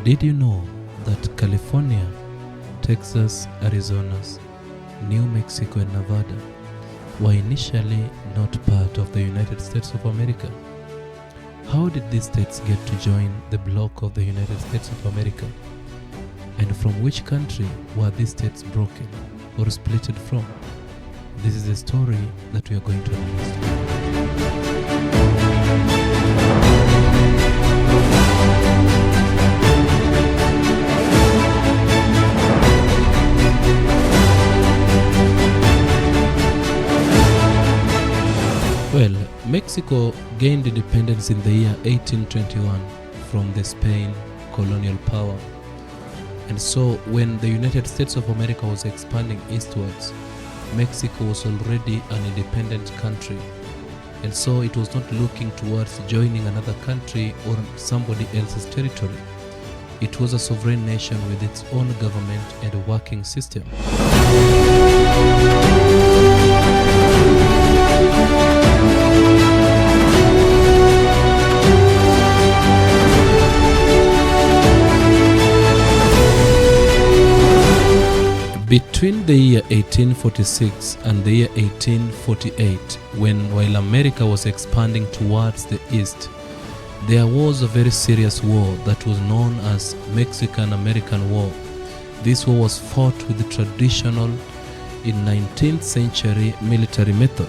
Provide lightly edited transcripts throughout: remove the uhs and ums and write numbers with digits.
Did you know that California, Texas, Arizona, New Mexico and Nevada were initially not part of the United States of America? How did these states get to join the bloc of the United States of America? And from which country were these states broken or splitted from? This is a story that we are going to analyze. Well, Mexico gained independence in the year 1821 from the Spain colonial power. And so when the United States of America was expanding eastwards, Mexico was already an independent country. And so it was not looking towards joining another country or somebody else's territory. It was a sovereign nation with its own government and a working system. Between the year 1846 and the year 1848, while America was expanding towards the east, there was a very serious war that was known as Mexican-American War. This war was fought with the traditional 19th century military method.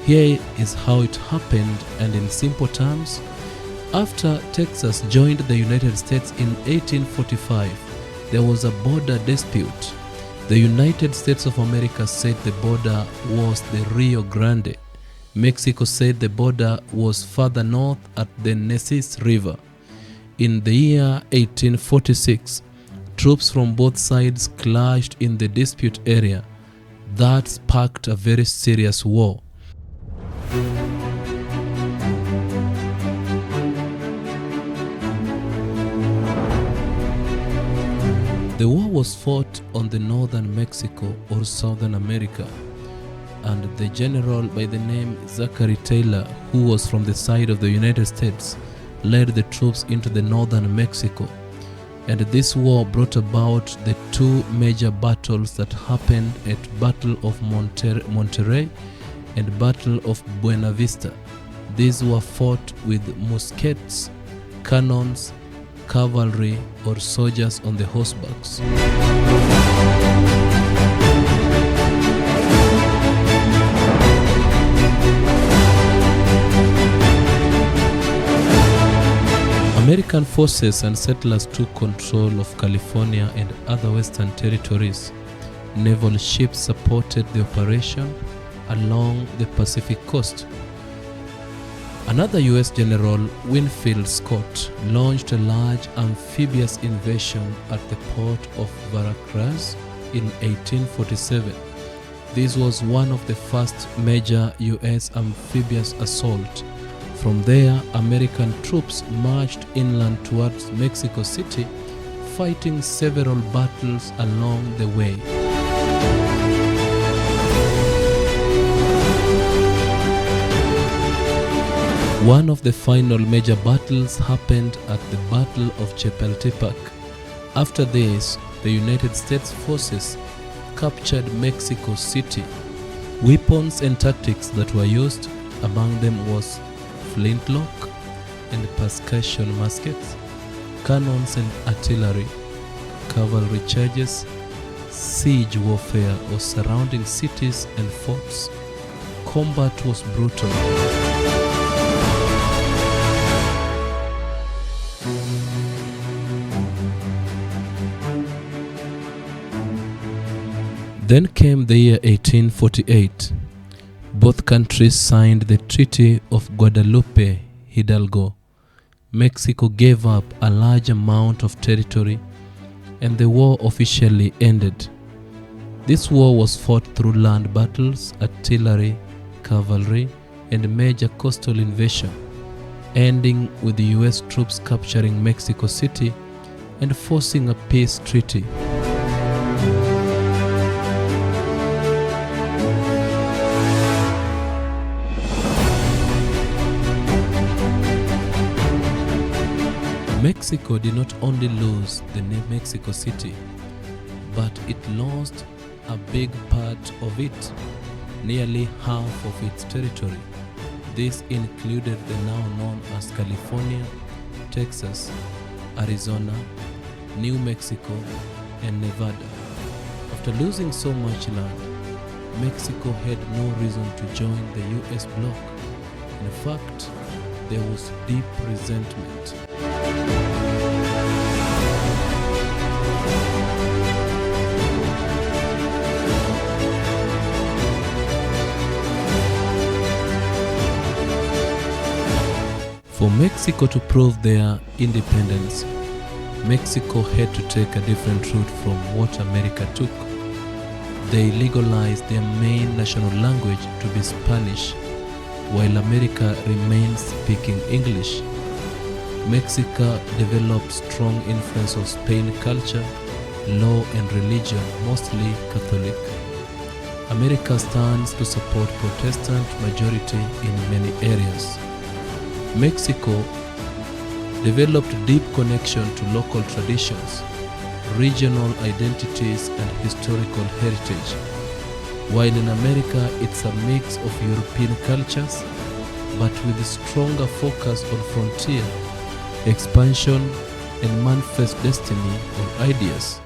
Here is how it happened, and in simple terms, after Texas joined the United States in 1845, there was a border dispute. The United States of America said the border was the Rio Grande. Mexico said the border was further north at the Neches River. In the year 1846, troops from both sides clashed in the dispute area. That sparked a very serious war. The war was fought on the northern Mexico or Southern America, and the general by the name Zachary Taylor, who was from the side of the United States, led the troops into the northern Mexico. And this war brought about the two major battles that happened at Battle of Monterrey and Battle of Buena Vista. These were fought with muskets, cannons, cavalry or soldiers on the horsebacks. American forces and settlers took control of California and other western territories. Naval ships supported the operation along the Pacific coast. Another U.S. General, Winfield Scott, launched a large amphibious invasion at the port of Veracruz in 1847. This was one of the first major U.S. amphibious assaults. From there, American troops marched inland towards Mexico City, fighting several battles along the way. One of the final major battles happened at the Battle of Chapultepec. After this, the United States forces captured Mexico City. Weapons and tactics that were used, among them was flintlock and percussion muskets, cannons and artillery, cavalry charges, siege warfare or surrounding cities and forts. Combat was brutal. Then came the year 1848. Both countries signed the Treaty of Guadalupe Hidalgo. Mexico gave up a large amount of territory, and the war officially ended. This war was fought through land battles, artillery, cavalry, and major coastal invasion, ending with the US troops capturing Mexico City and forcing a peace treaty. Mexico did not only lose the name Mexico City, but it lost a big part of it, nearly half of its territory. This included the now known as California, Texas, Arizona, New Mexico, and Nevada. After losing so much land, Mexico had no reason to join the US bloc. In fact, there was deep resentment. For Mexico to prove their independence, Mexico had to take a different route from what America took. They legalized their main national language to be Spanish, while America remained speaking English. Mexico developed strong influence of Spain culture, law and religion, mostly Catholic. America stands to support Protestant majority in many areas. Mexico developed deep connection to local traditions, regional identities and historical heritage. While in America it's a mix of European cultures, but with a stronger focus on frontier, expansion and manifest destiny or ideas.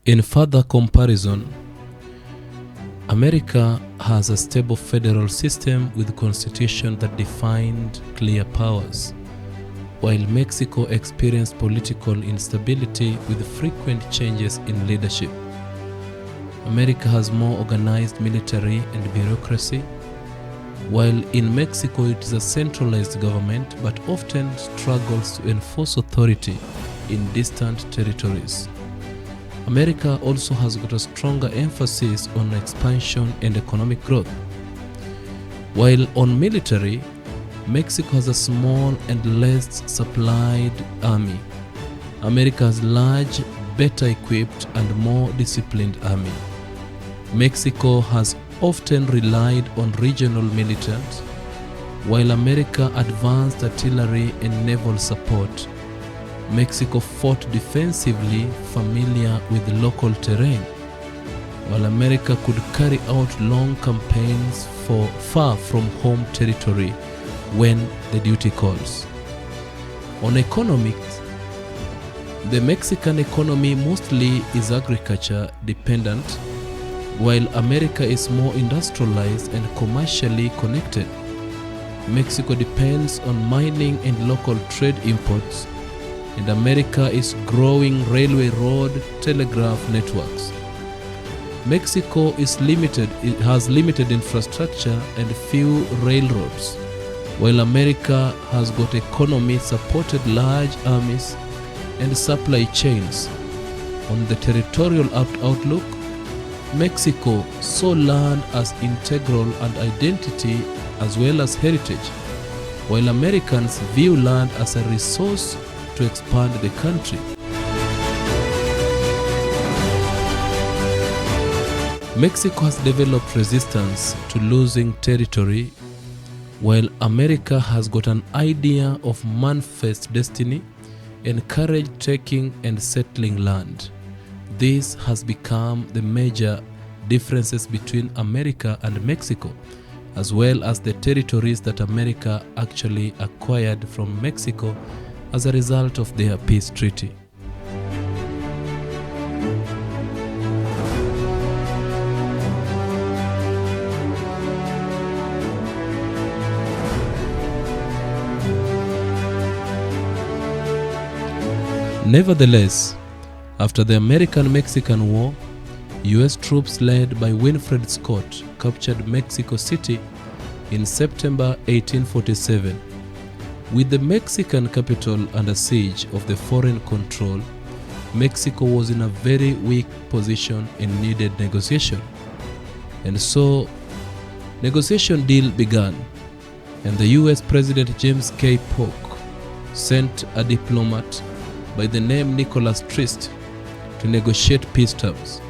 In further comparison, America has a stable federal system with a constitution that defined clear powers, while Mexico experienced political instability with frequent changes in leadership. America has more organized military and bureaucracy, while in Mexico it is a centralized government but often struggles to enforce authority in distant territories. America also has got a stronger emphasis on expansion and economic growth. While on military, Mexico has a small and less supplied army. America has large, better equipped and more disciplined army. Mexico has often relied on regional militants, while America advanced artillery and naval support. Mexico fought defensively, familiar with the local terrain, while America could carry out long campaigns far from home territory when the duty calls. On economics, the Mexican economy mostly is agriculture dependent, while America is more industrialized and commercially connected. Mexico depends on mining and local trade imports, and America is growing railway, road, telegraph networks. Mexico is limited, it has limited infrastructure and few railroads, while America has got economy supported large armies and supply chains. On the territorial outlook, Mexico saw land as integral and identity as well as heritage, while Americans view land as a resource to expand the country. Mexico has developed resistance to losing territory, while America has got an idea of manifest destiny, encourage taking and settling land. This has become the major differences between America and Mexico, as well as the territories that America actually acquired from Mexico as a result of their peace treaty. Nevertheless, after the American-Mexican War, US troops led by Winfield Scott captured Mexico City in September 1847. With the Mexican capital under siege of the foreign control, Mexico was in a very weak position and needed negotiation. And so, negotiation deal began, and the US President James K. Polk sent a diplomat by the name Nicholas Trist to negotiate peace terms.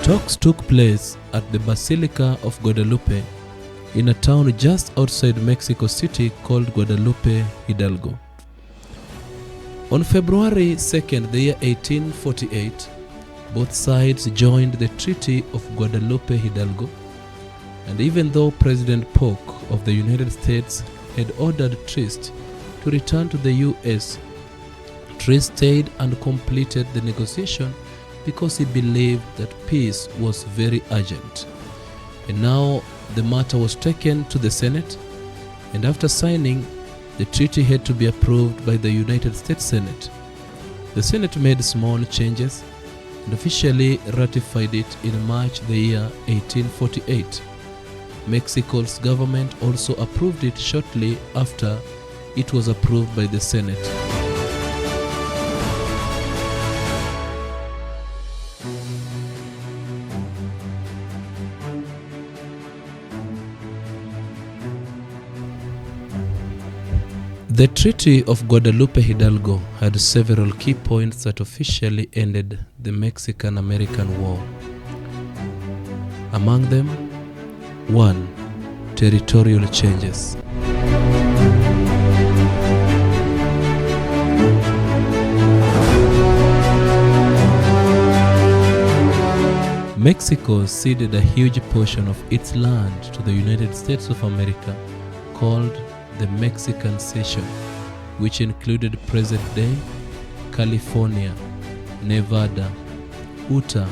Talks took place at the Basilica of Guadalupe in a town just outside Mexico City called Guadalupe Hidalgo. On February 2nd, the year 1848, both sides joined the Treaty of Guadalupe Hidalgo, and even though President Polk of the United States had ordered Trist to return to the US, Trist stayed and completed the negotiation because he believed that peace was very urgent. And now the matter was taken to the Senate, and after signing, the treaty had to be approved by the United States Senate. The Senate made small changes and officially ratified it in March the year 1848. Mexico's government also approved it shortly after it was approved by the Senate. The Treaty of Guadalupe Hidalgo had several key points that officially ended the Mexican-American War. Among them, 1. Territorial changes. Mexico ceded a huge portion of its land to the United States of America, called the Mexican Cession, which included present-day California, Nevada, Utah,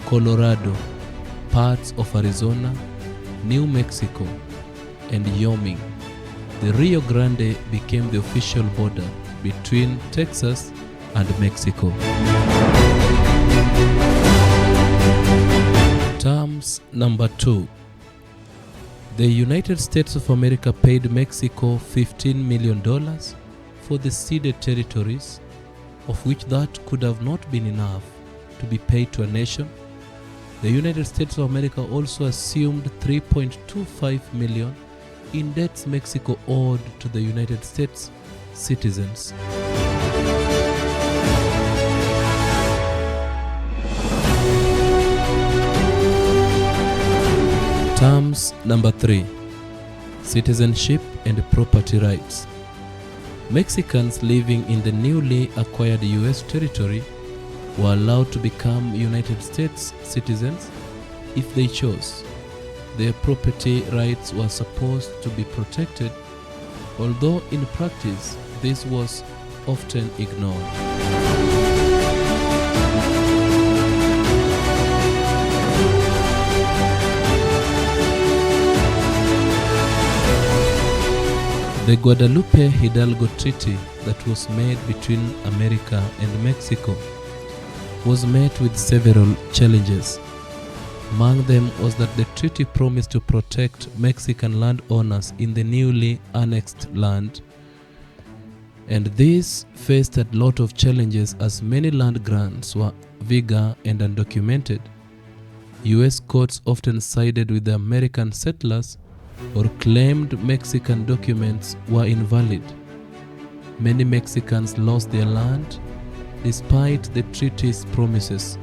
Colorado, parts of Arizona, New Mexico, and Wyoming. The Rio Grande became the official border between Texas and Mexico. Terms number 2. The United States of America paid Mexico $15 million for the ceded territories, of which that could have not been enough to be paid to a nation. The United States of America also assumed $3.25 million in debts Mexico owed to the United States citizens. Terms number 3. Citizenship and property rights. Mexicans living in the newly acquired U.S. territory were allowed to become United States citizens if they chose. Their property rights were supposed to be protected, although in practice this was often ignored. The Guadalupe Hidalgo Treaty that was made between America and Mexico was met with several challenges. Among them was that the treaty promised to protect Mexican landowners in the newly annexed land, and this faced a lot of challenges as many land grants were vague and undocumented. U.S. courts often sided with the American settlers or claimed Mexican documents were invalid. Many Mexicans lost their land despite the treaty's promises.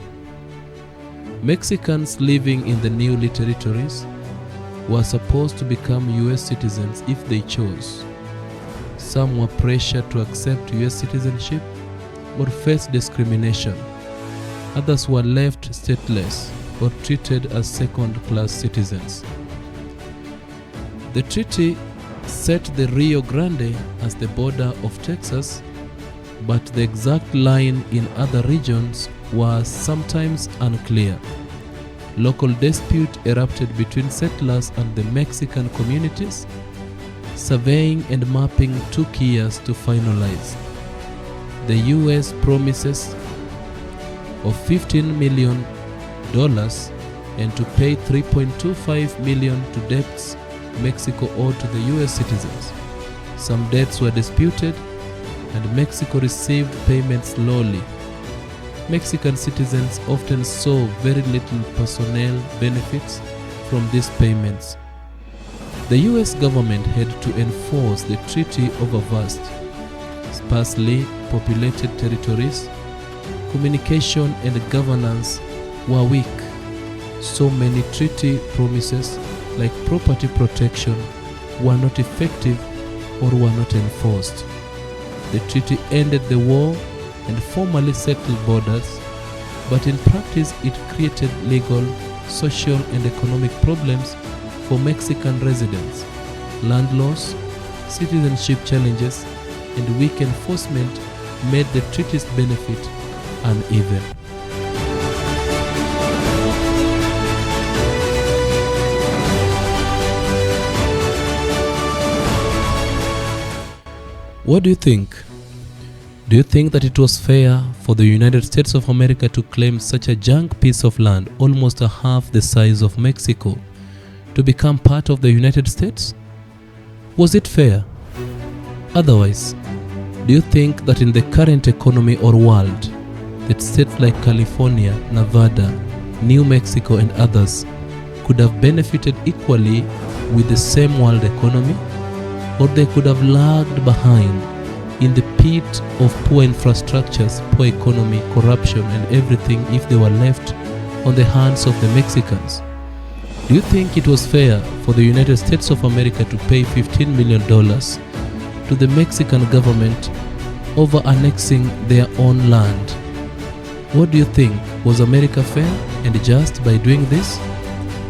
Mexicans living in the newly territories were supposed to become U.S. citizens if they chose. Some were pressured to accept U.S. citizenship or faced discrimination. Others were left stateless or treated as second-class citizens. The treaty set the Rio Grande as the border of Texas, but the exact line in other regions was sometimes unclear. Local dispute erupted between settlers and the Mexican communities. Surveying and mapping took years to finalize. The U.S. promises of $15 million and to pay $3.25 million to debts Mexico owed to the U.S. citizens. Some debts were disputed, and Mexico received payments slowly. Mexican citizens often saw very little personnel benefits from these payments. The US government had to enforce the treaty over vast, sparsely populated territories. Communication and governance were weak. So many treaty promises, like property protection, were not effective or were not enforced. The treaty ended the war and formally settled borders, but in practice it created legal, social and economic problems for Mexican residents. Land loss, citizenship challenges and weak enforcement made the treaty's benefit uneven. What do you think? Do you think that it was fair for the United States of America to claim such a junk piece of land, almost a half the size of Mexico, to become part of the United States? Was it fair? Otherwise, do you think that in the current economy or world, that states like California, Nevada, New Mexico and others could have benefited equally with the same world economy? Or they could have lagged behind in the pit of poor infrastructures, poor economy, corruption and everything if they were left on the hands of the Mexicans? Do you think it was fair for the United States of America to pay $15 million to the Mexican government over annexing their own land? What do you think? Was America fair and just by doing this?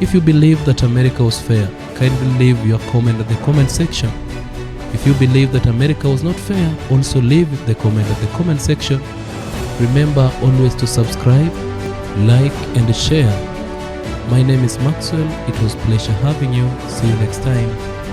If you believe that America was fair, kindly leave your comment at the comment section. If you believe that America was not fair, also leave the comment at the comment section. Remember always to subscribe, like and share. My name is Maxwell. It was a pleasure having you. See you next time.